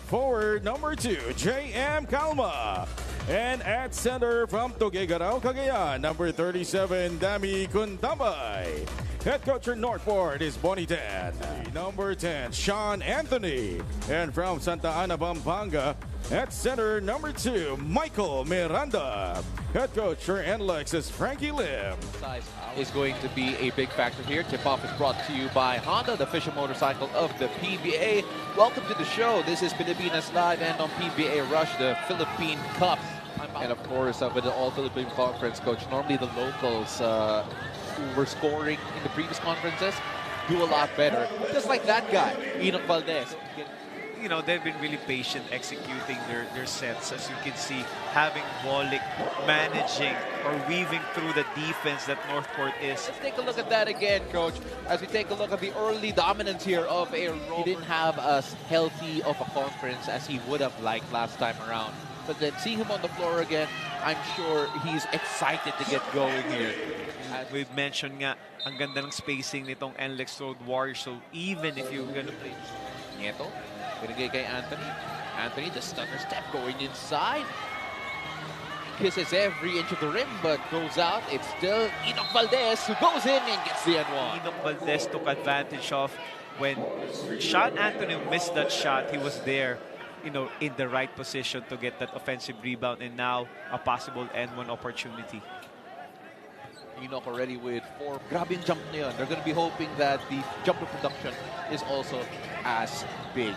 forward number 2, J.M. Calma. And at center from Tuguegarao, Cagayan, number 37, Dami Kundambay. Head coach for Northport is Bonitan. Number 10, Sean Anthony. And from Santa Ana, Pampanga, at center, number 2, Michael Miranda. Head coach for NLEX is Frankie Lim. Size is going to be a big factor here. Tip-off is brought to you by Honda, the official motorcycle of the PBA. Welcome to the show. This is Pilipinas Live and on PBA Rush, the Philippine Cup. And of course, with the All-Philippine Conference, Coach, normally the locals who were scoring in the previous conferences do a lot better. Just like that guy, Enoch Valdez. You know, they've been really patient executing their sets. As you can see, having Bolic managing or weaving through the defense that Northport is. Let's take a look at that again, Coach. As we take a look at the early dominance here of a Rover. He didn't have as healthy of a conference as he would have liked last time around. But then see him on the floor again, I'm sure he's excited to get going here. As we've mentioned nga, ang ganda ng spacing nitong NLEX Road Warriors. So even if you're gonna play Nieto, binigay kay Anthony. Anthony, the stunner step going inside. Kisses every inch of the rim, but goes out. It's still Enoch Valdez who goes in and gets the N1. Enoch Valdez took advantage of when Sean Anthony missed that shot. He was there, you know, in the right position to get that offensive rebound, and now a possible N1 opportunity. Enoch already with 4. Grabe yung jump na yun. They're going to be hoping that the jumper production is also as big.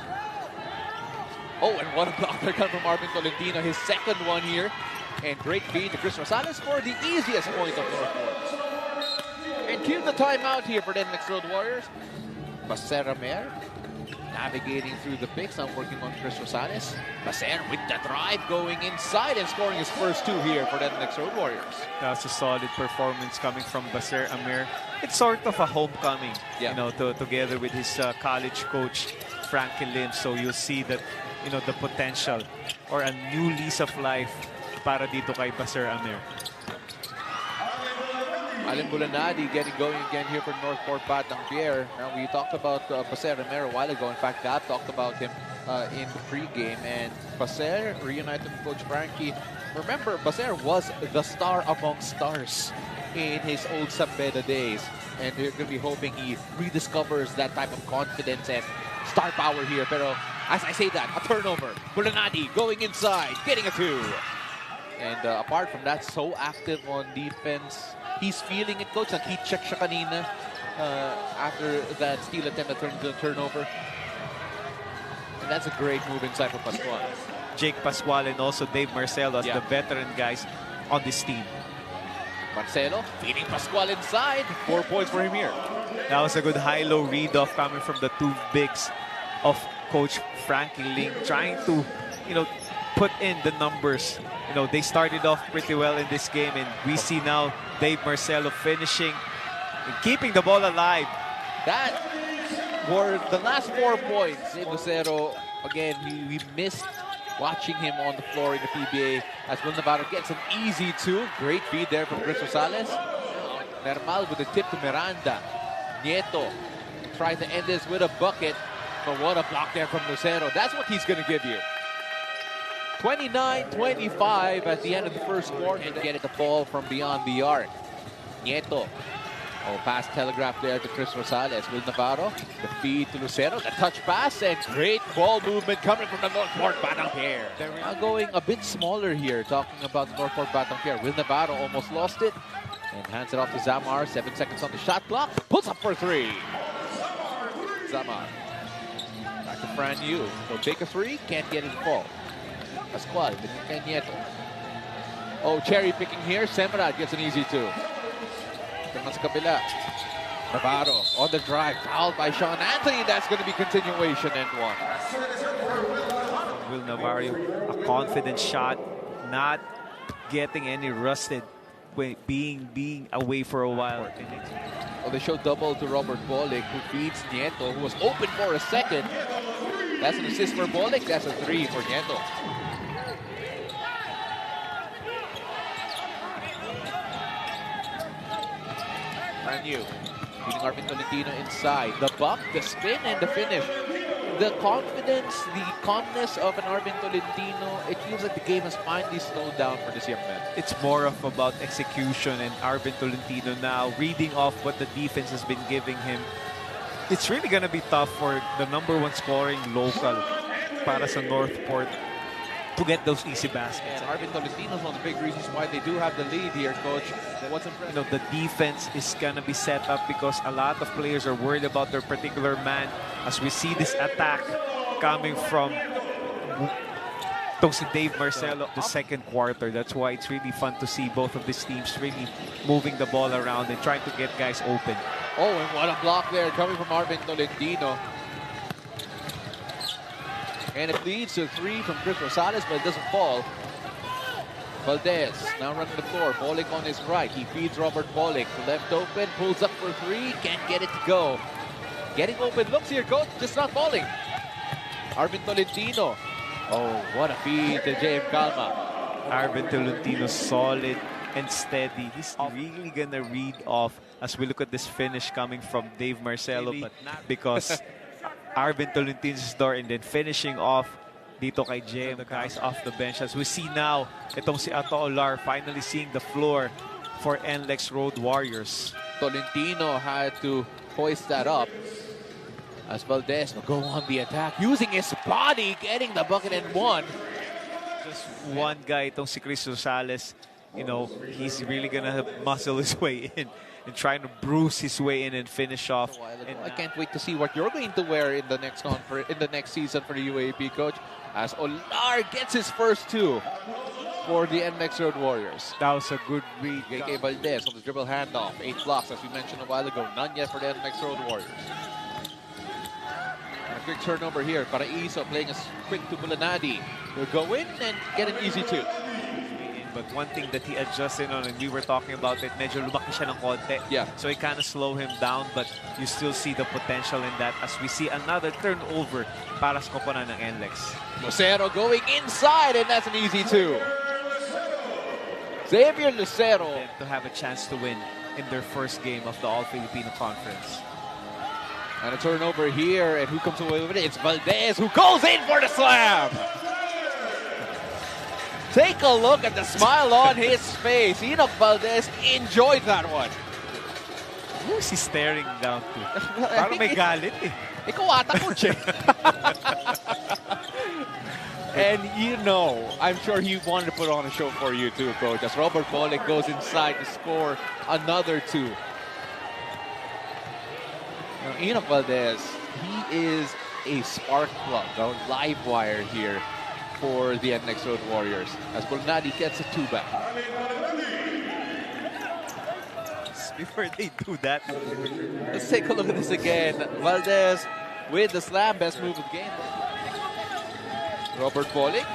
Oh, and what a block there comes from Marvin Tolentino, his second one here. And great feed to Chris Rosales for the easiest point of Northport. And cue the timeout here for the NLEX Road Warriors. Basera Mer navigating through the picks. I'm working on Chris Rosales. Baser with the drive going inside and scoring his first 2 here for the NLEX Road Warriors. That's a solid performance coming from Baser Amir. It's sort of a homecoming, you know, together with his college coach, Frankie Lim. So you'll see that, you know, the potential or a new lease of life para dito kay Baser Amir. Alim Bulanadi getting going again here for Northport Batang Pier. Now, we talked about Baser Amir a while ago. In fact, Gab talked about him in the pregame. And Baser reunited with Coach Frankie. Remember, Baser was the star among stars in his old Sambeda days. And they're going to be hoping he rediscovers that type of confidence and star power here. Pero as I say that, a turnover. Bulanadi going inside, getting a 2. And apart from that, so active on defense. He's feeling it, Coach. Nag-heat-check siya kanina after that steal attempt that turned into a turnover. And that's a great move inside for Pascual. Jake Pascual and also Dave Marcelo as the veteran guys on this team. Marcelo feeding Pascual inside. 4 points for him here. That was a good high-low read-off coming from the 2 bigs of Coach Frankie Ling, trying to, you know, put in the numbers. You know, they started off pretty well in this game, and we see now Dave Marcelo finishing and keeping the ball alive. That were the last 4 points in Lucero. Again, we missed watching him on the floor in the PBA as Will Navarro gets an easy 2. Great feed there from Chris Rosales. Normal with the tip to Miranda. Nieto trying to end this with a bucket, but what a block there from Lucero. That's what he's going to give you. 29-25 at the end of the first quarter. And get it to fall from beyond the arc. Nieto. Oh, pass telegraph there to Chris Rosales. Will Navarro, the feed to Lucero, the touch pass, and great ball movement coming from the Northport Batang Pier. They're now going a bit smaller here, talking about the Northport Batang Pier. Will Navarro almost lost it and hands it off to Zamar. 7 seconds on the shot clock. Pulls up for 3. Zamar. Back to Fran Yu. He'll take a 3, can't get it to fall. Pascual, Nieto. Oh, cherry picking here. Semerad gets an easy 2. Naman sa kabila. Navarro on the drive, fouled by Sean Anthony. That's going to be continuation and 1. Will Navarro, a confident shot, not getting any rusted, being away for a while. Well, they show double to Robert Bolic, who feeds Nieto, who was open for a second. That's an assist for Bolic. That's a 3 for Nieto. Brand new. Feeding Arvin Tolentino inside. The bump, the spin, and the finish. the confidence, the calmness of an Arvin Tolentino, it feels like the game has finally slowed down for this young man. It's more of about execution, and Arvin Tolentino now reading off what the defense has been giving him. It's really going to be tough for the #1 scoring local para sa Northport to get those easy baskets. And Arvin Tolentino is one of the big reasons why they do have the lead here, Coach. What's impressive? You know, the defense is going to be set up because a lot of players are worried about their particular man as we see this attack coming from si Dave Marcelo the second quarter. That's why it's really fun to see both of these teams really moving the ball around and trying to get guys open. Oh, and what a block there coming from Arvin Tolentino. And it leads to 3 from Chris Rosales, but it doesn't fall. Valdez now running the floor. Bolick on his right. He feeds Robert Bolick. Left open, pulls up for 3. Can't get it to go. Getting open looks here, Coach. Just not falling. Arvin Tolentino. Oh, what a feed to JM Calma. Arvin Tolentino solid and steady. He's really gonna read off as we look at this finish coming from Dave Marcelo, but not because Arvin Tolentino's door, and then finishing off dito kay JM, the guys off the bench. As we see now, itong si Ato Olar finally seeing the floor for NLEX Road Warriors. Tolentino had to hoist that up as Valdez will go on the attack, using his body, getting the bucket and 1. Just one guy, itong si Chris Rosales, you know, he's really gonna muscle his way in and trying to bruise his way in and finish off. And I can't wait to see what you're going to wear in the next season for the UAP, Coach, as Olar gets his first 2 for the NLEX Road Warriors. That was a good read. JK Valdez on the dribble handoff. 8 blocks, as we mentioned a while ago. None yet for the NLEX Road Warriors. And a quick turnover here. Paraiso playing a quick to Bulanadi. He'll go in and get an easy 2. But one thing that he adjusted on, and we were talking about it, medyo lumaki siya ng konti. Yeah. So it kind of slow him down, but you still see the potential in that as we see another turnover para sa koponan ng NLEX. Lucero going inside, and that's an easy 2. Xavier Lucero. And to have a chance to win in their first game of the All-Filipino Conference. And a turnover here, and who comes away with it? It's Valdez, who goes in for the slam! Take a look at the smile on his face. Enoch Valdez enjoyed that one. Who is he staring down to? Parang may galit eh. Ikaw ata, Coach. And you know, I'm sure he wanted to put on a show for you too, Coach, as Robert Bolick goes inside to score another 2. Now, Enoch Valdez, he is a spark plug, a live wire here for the NLEX Road Warriors, as Bulanadi gets a 2 back. Before they do that, Let's take a look at this again. Valdez with the slam, best move of the game. Robert Bolick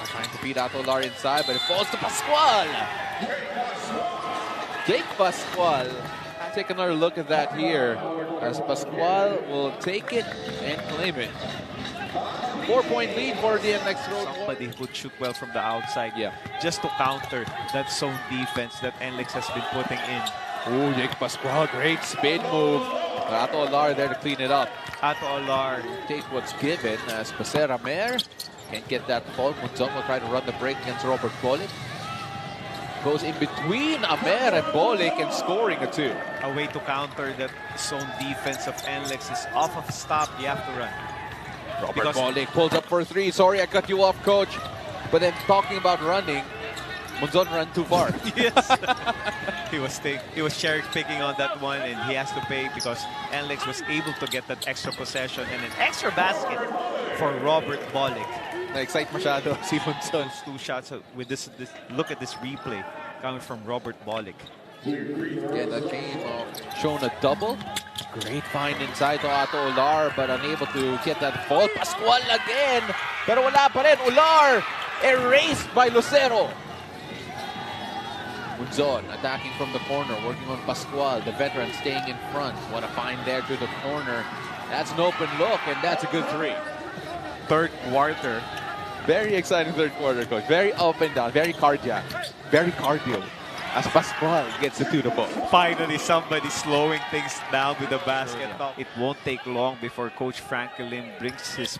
trying to beat out Olar inside, but it falls to Pascual. Jake Pascual. Take another look at that here, as Pascual will take it and claim it. 4-point lead for the NLEX Road. Somebody who would shoot well from the outside, Yeah. just to counter that zone defense that NLEX has been putting in. Oh, Jake Pascual, great spin move. Ato Olar there to clean it up. Ato Olar. Take what's given as Pasera Mer can't get that ball. Munzon will try to run the break against Robert Bolick. Goes in between Amer and Bolick and scoring a 2. A way to counter that zone defense of NLEX is off of stop, you have to run. Robert Bolick pulls up for 3. Sorry, I cut you off, Coach. But then talking about running, Munzon ran too far. Yes. he was cherry picking on that one, and he has to pay because NLEX was able to get that extra possession and an extra basket for Robert Bolick. Na-excite masyado si Munzon. 2 shots with this. Look at this replay coming from Robert Bolick. Yeah, that game shown a double. Great find inside to Ato Olar, but unable to get that ball. Pascual again, pero wala pa rin. Olar erased by Lucero. Munzon attacking from the corner, working on Pascual, the veteran staying in front. What a find there to the corner. That's an open look, and that's a good 3. Third quarter. Very exciting third quarter, Coach. Very up and down, very cardiac, very cardio. as Pascual gets it to the ball. Finally, somebody slowing things down with the basket. It won't take long before Coach Franklin brings his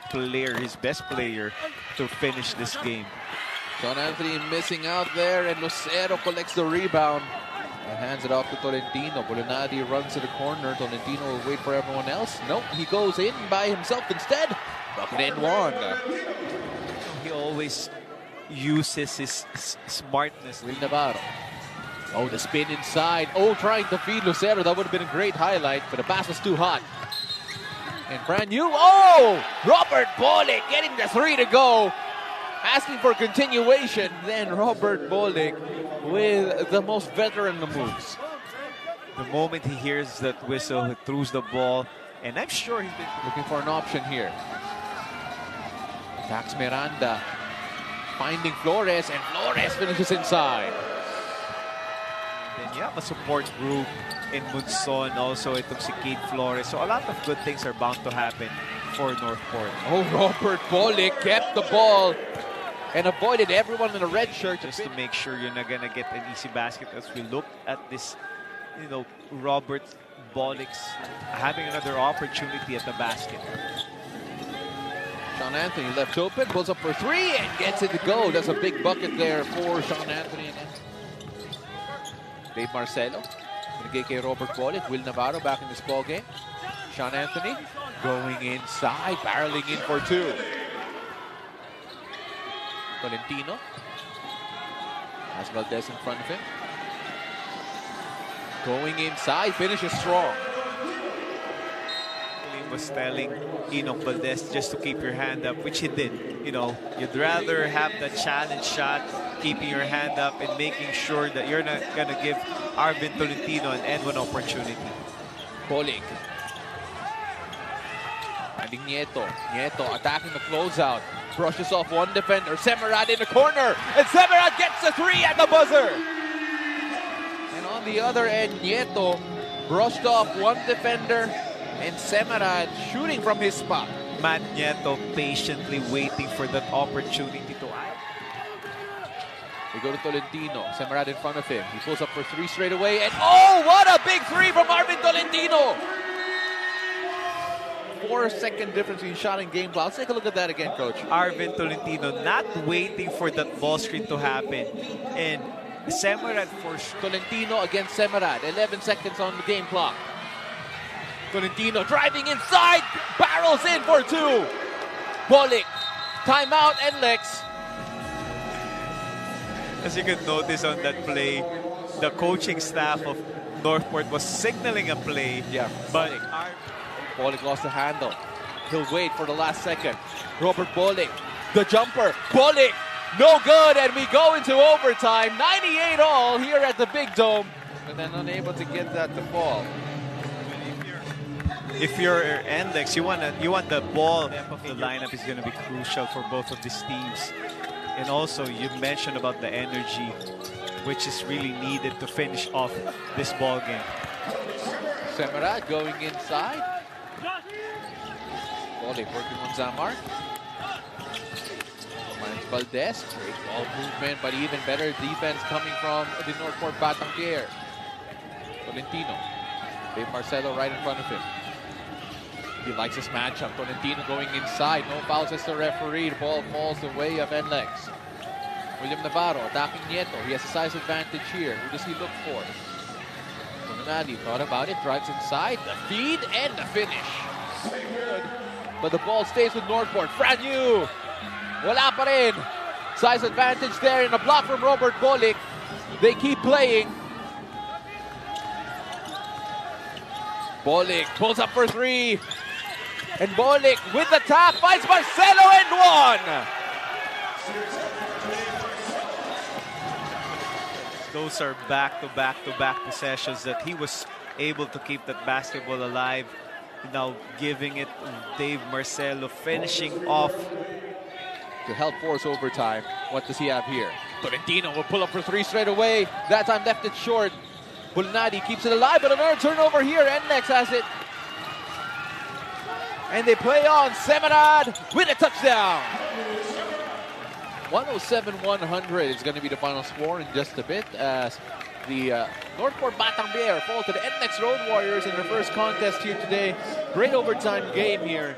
best player, to finish this game. Sean Anthony missing out there, and Lucero collects the rebound and hands it off to Tolentino. Bolinadi runs to the corner. Tolentino will wait for everyone else. Nope, he goes in by himself instead. Bucket and one. He always uses his smartness. Will Navarro. Oh, the spin inside. Oh, trying to feed Lucero. That would have been a great highlight, but the pass was too hot. And brand new. Oh! Robert Bolick getting the three to go. Asking for continuation. Then Robert Bolick with the most veteran moves. The moment he hears that whistle, he throws the ball. And I'm sure he's been looking for an option here. Dax Miranda finding Flores, and Flores finishes inside. Then you have a support group in Munson, also itong si Kate Flores. So a lot of good things are bound to happen for Northport. Oh, Robert Bolick kept the ball and avoided everyone in the red shirt. Just to make sure you're not gonna get an easy basket, as we look at this, Robert Bolick's having another opportunity at the basket. Sean Anthony left open, pulls up for three, and gets it to go. That's a big bucket there for Sean Anthony. Dave Marcelo, binigay kay Robert Bolick. Will Navarro back in this ball game. Sean Anthony going inside, barreling in for two. Tolentino has Valdez in front of him. Going inside, finishes strong. Was telling Inong Valdez just to keep your hand up, which he did. You'd rather have the challenge shot, keeping your hand up and making sure that you're not going to give Arvin Tolentino an N1 opportunity. Bolick. Finding Nieto. Nieto attacking the closeout. Brushes off one defender. Semerad in the corner. And Semerad gets the three at the buzzer. And on the other end, Nieto brushed off one defender. And Semerad shooting from his spot. Matt Nieto patiently waiting for that opportunity to We go to Tolentino. Semerad in front of him. He pulls up for three straight away. And oh, what a big three from Arvin Tolentino! 4-second difference in shot and game clock. Let's take a look at that again, Coach. Arvin Tolentino not waiting for that ball screen to happen. And Semerad for Tolentino against Semerad. 11 seconds on the game clock. Tolentino driving inside, barrels in for two. Bolick, timeout, NLEX. As you can notice on that play, the coaching staff of Northport was signaling a play. Yeah, but Bolick lost the handle. He'll wait for the last second. Robert Bolick, the jumper. Bolick, no good, and we go into overtime. 98 all here at the Big Dome, and then unable to get that to fall. If you're NLEX, you want the ball. The lineup is going to be crucial for both of these teams. And also, you mentioned about the energy, which is really needed to finish off this ball game. Semerad going inside. Bolick working on Zamar. Finds Valdez. Great ball movement, but even better defense coming from the Northport Batang Pier. Tolentino. Dave Marcelo right in front of him. He likes this matchup. Tolentino going inside. No fouls as the referee. The ball falls the way of NLEX. William Navarro attacking Nieto. He has a size advantage here. Who does he look for? Bolinadi thought about it. Drives inside. The feed and the finish. Good. But the ball stays with Northport. Franu. Wala pa rin. Size advantage there in a block from Robert Bolick. They keep playing. Bolick pulls up for three. And Bolick with the tap finds Marcelo and one. Those are back-to-back possessions that he was able to keep that basketball alive. Now giving it to Dave Marcelo, finishing off. To help force overtime. What does he have here? Tolentino will pull up for three straight away. That time left it short. Bolinadi keeps it alive, but another turnover here. NLEX has it. And they play on. Semerad with a touchdown. 107-100 is going to be the final score in just a bit as the Northport Batang Pier fall to the NLEX Road Warriors in their first contest here today. Great overtime game here.